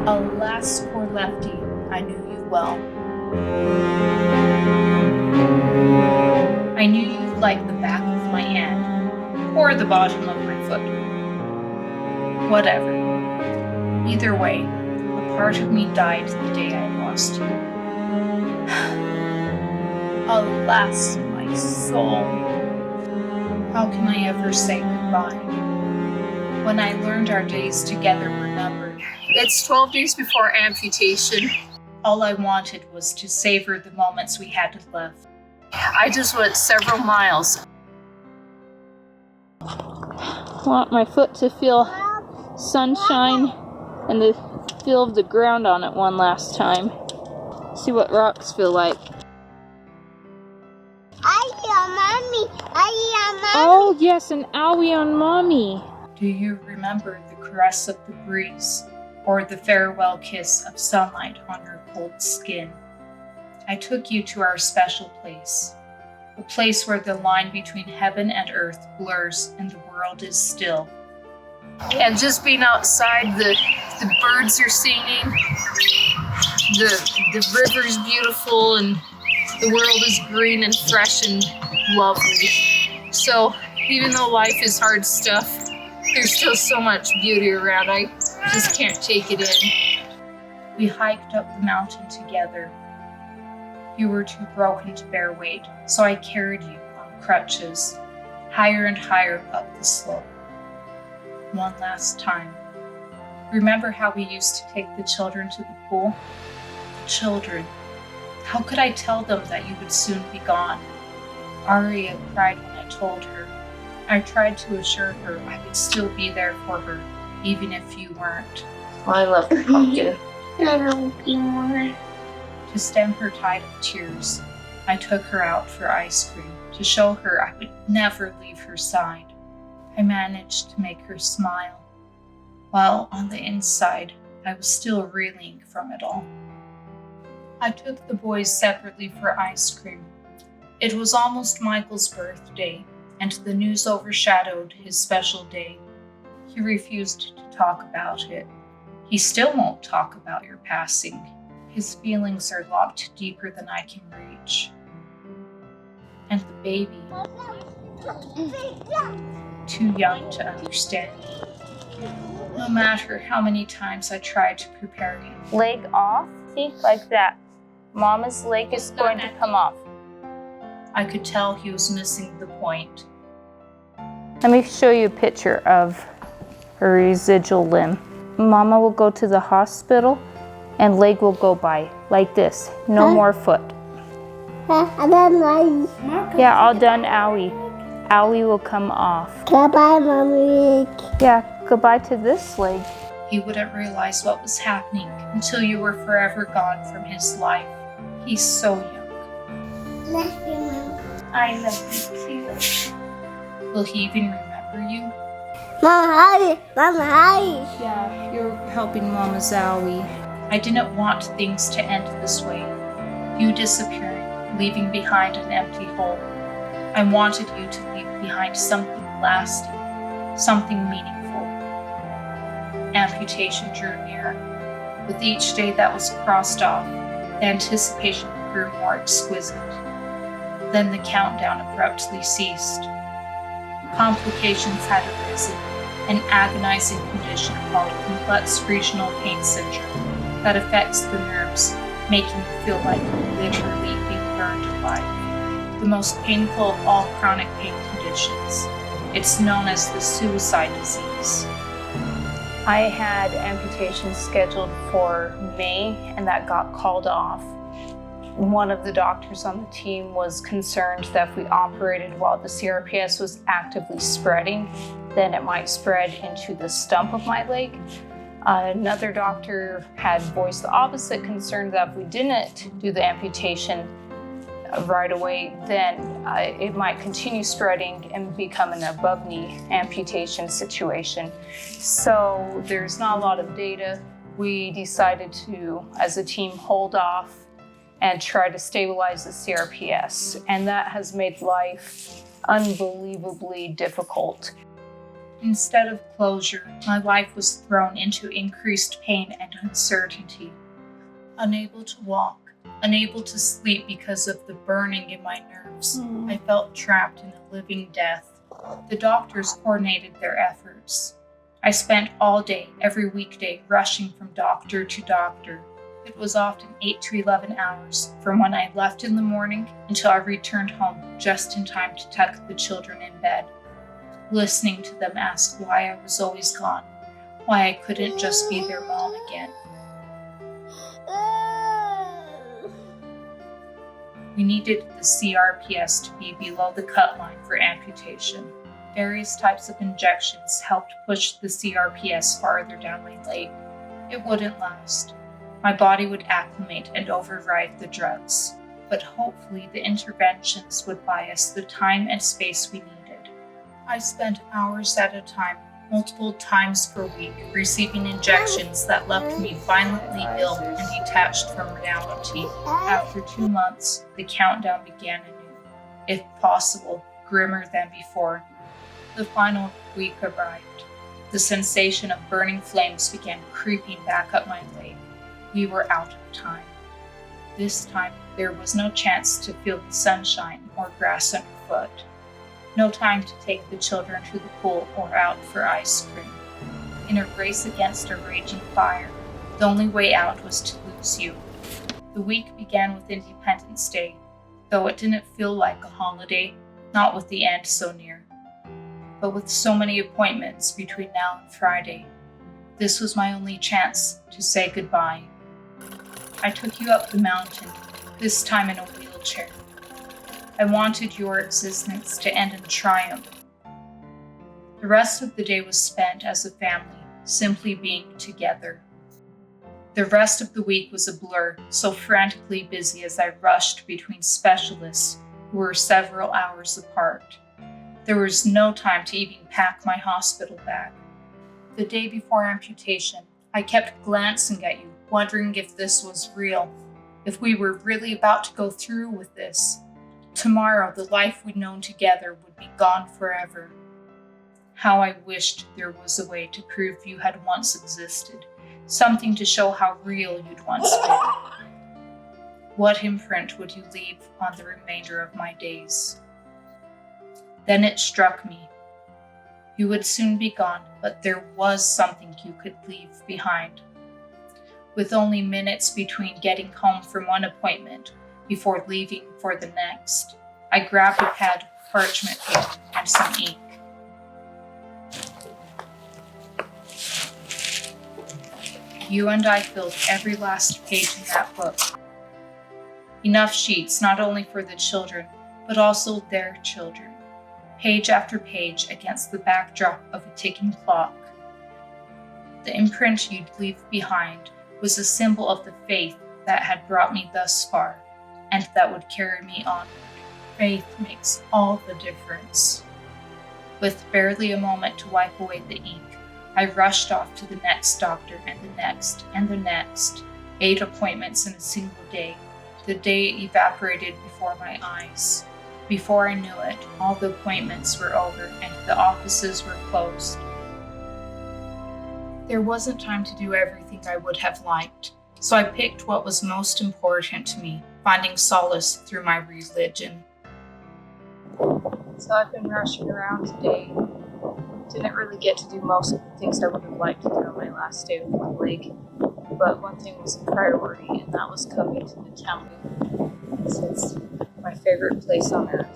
Alas, poor Lefty, I knew you well. I knew you like the back of my hand, or the bottom of my foot. Whatever. Either way, a part of me died the day I lost you. Alas, my soul. How can I ever say goodbye? When I learned our days together were numbered. It's 12 days before amputation. All I wanted was to savor the moments we had left. I just went several miles. I want my foot to feel sunshine and the feel of the ground on it one last time. See what rocks feel like. Oh yes, an owie on mommy. Do you remember the caress of the breeze, or the farewell kiss of sunlight on your cold skin? I took you to our special place, a place where the line between heaven and earth blurs and the world is still. And just being outside, the birds are singing, the river's beautiful, and the world is green and fresh and lovely. So even though life is hard stuff, there's still so much beauty around. I just can't take it in. We hiked up the mountain together. You were too broken to bear weight, so I carried you on crutches, higher and higher up the slope. One last time. Remember how we used to take the children to the pool? The children. How could I tell them that you would soon be gone? Aria cried when I told her. I tried to assure her I would still be there for her, even if you weren't. I love the pumpkin. To stem her tide of tears, I took her out for ice cream to show her I would never leave her side. I managed to make her smile, while on the inside, I was still reeling from it all. I took the boys separately for ice cream. It was almost Michael's birthday, and the news overshadowed his special day. He refused to talk about it. He still won't talk about your passing. His feelings are locked deeper than I can reach. And the baby, too young to understand. No matter how many times I tried to prepare him. Leg off, see, like that. Mama's leg is going to come off. I could tell he was missing the point. Let me show you a picture of her residual limb. Mama will go to the hospital and leg will go by like this. No more foot. Yeah, all done, owie. Owie will come off. Goodbye, mommy. Yeah, goodbye to this leg. He wouldn't realize what was happening until you were forever gone from his life. He's so young. Love you, Mom. I love you too. Will he even remember you? Mama, hi. Mama, hi. Yeah, you're helping Mama's owie. I didn't want things to end this way. You disappearing, leaving behind an empty hole. I wanted you to leave behind something lasting, something meaningful. Amputation drew near. With each day that was crossed off, the anticipation grew more exquisite. Then the countdown abruptly ceased. Complications had arisen, an agonizing condition called complex regional pain syndrome that affects the nerves, making you feel like you're literally being burned alive. The most painful of all chronic pain conditions. It's known as the suicide disease. I had amputation scheduled for May and that got called off. One of the doctors on the team was concerned that if we operated while the CRPS was actively spreading, then it might spread into the stump of my leg. Another doctor had voiced the opposite concern that if we didn't do the amputation right away, then it might continue spreading and become an above-knee amputation situation. So there's not a lot of data. We decided to, as a team, hold off and try to stabilize the CRPS. And that has made life unbelievably difficult. Instead of closure, my life was thrown into increased pain and uncertainty. Unable to walk, unable to sleep because of the burning in my nerves, I felt trapped in a living death. The doctors coordinated their efforts. I spent all day, every weekday, rushing from doctor to doctor. It was often 8 to 11 hours from when I left in the morning until I returned home just in time to tuck the children in bed. Listening to them ask why I was always gone, why I couldn't just be their mom again. We needed the CRPS to be below the cut line for amputation. Various types of injections helped push the CRPS farther down my leg. It wouldn't last. My body would acclimate and override the drugs, but hopefully the interventions would buy us the time and space we needed. I spent hours at a time, multiple times per week, receiving injections that left me violently ill and detached from reality. After 2 months, the countdown began anew, if possible, grimmer than before. The final week arrived. The sensation of burning flames began creeping back up my leg. We were out of time. This time, there was no chance to feel the sunshine or grass underfoot. No time to take the children to the pool or out for ice cream. In a race against a raging fire, the only way out was to lose you. The week began with Independence Day, though it didn't feel like a holiday, not with the end so near. But with so many appointments between now and Friday, this was my only chance to say goodbye. I took you up the mountain, this time in a wheelchair. I wanted your existence to end in triumph. The rest of the day was spent as a family, simply being together. The rest of the week was a blur, so frantically busy as I rushed between specialists who were several hours apart. There was no time to even pack my hospital bag. The day before amputation, I kept glancing at you, wondering if this was real, if we were really about to go through with this. Tomorrow, the life we'd known together would be gone forever. How I wished there was a way to prove you had once existed, something to show how real you'd once been. What imprint would you leave on the remainder of my days? Then it struck me. You would soon be gone, but there was something you could leave behind. With only minutes between getting home from one appointment before leaving for the next, I grabbed a pad of parchment paper and some ink. You and I filled every last page in that book. Enough sheets not only for the children, but also their children. Page after page against the backdrop of a ticking clock. The imprint you'd leave behind was a symbol of the faith that had brought me thus far, and that would carry me onward. Faith makes all the difference. With barely a moment to wipe away the ink, I rushed off to the next doctor and the next and the next. 8 appointments in a single day. The day evaporated before my eyes. Before I knew it, all the appointments were over and the offices were closed. There wasn't time to do everything I would have liked, so I picked what was most important to me, finding solace through my religion. So I've been rushing around today. Didn't really get to do most of the things I would have liked to do on my last day with my leg, but one thing was a priority, and that was coming to the county, since it's my favorite place on earth.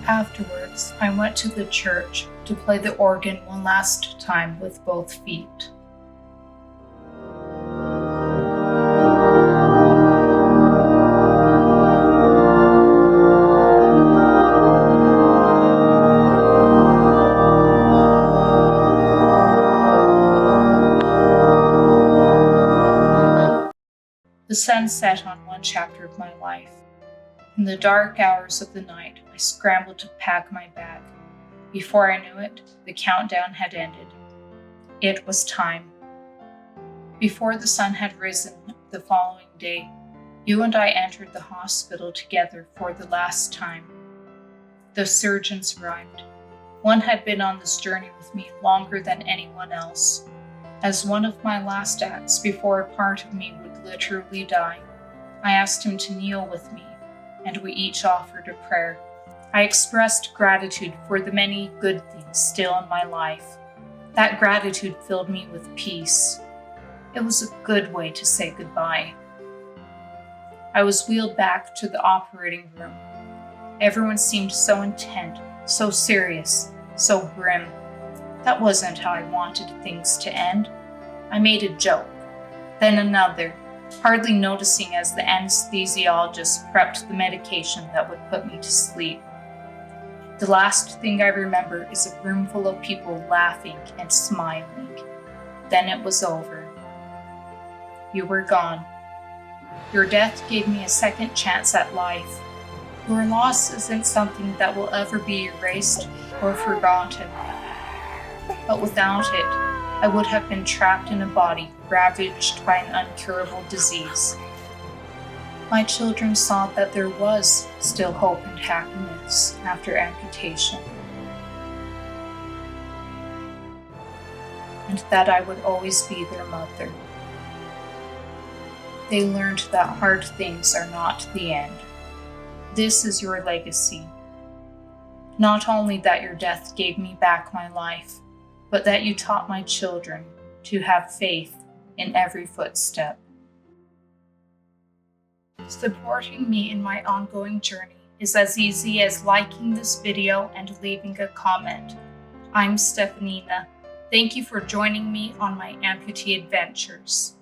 Afterwards, I went to the church to play the organ one last time with both feet. The sun set on one chapter of my life. In the dark hours of the night, I scrambled to pack my bag. Before I knew it, the countdown had ended. It was time. Before the sun had risen, the following day, you and I entered the hospital together for the last time. The surgeons arrived. One had been on this journey with me longer than anyone else. As one of my last acts before a part of me would literally die, I asked him to kneel with me, and we each offered a prayer. I expressed gratitude for the many good things still in my life. That gratitude filled me with peace. It was a good way to say goodbye. I was wheeled back to the operating room. Everyone seemed so intent, so serious, so grim. That wasn't how I wanted things to end. I made a joke, then another, hardly noticing as the anesthesiologist prepped the medication that would put me to sleep. The last thing I remember is a room full of people laughing and smiling. Then it was over. You were gone. Your death gave me a second chance at life. Your loss isn't something that will ever be erased or forgotten. But without it, I would have been trapped in a body ravaged by an uncurable disease. My children saw that there was still hope and happiness after amputation, and that I would always be their mother. They learned that hard things are not the end. This is your legacy. Not only that your death gave me back my life, but that you taught my children to have faith in every footstep. Supporting me in my ongoing journey is as easy as liking this video and leaving a comment. I'm Stefanina. Thank you for joining me on my amputee adventures.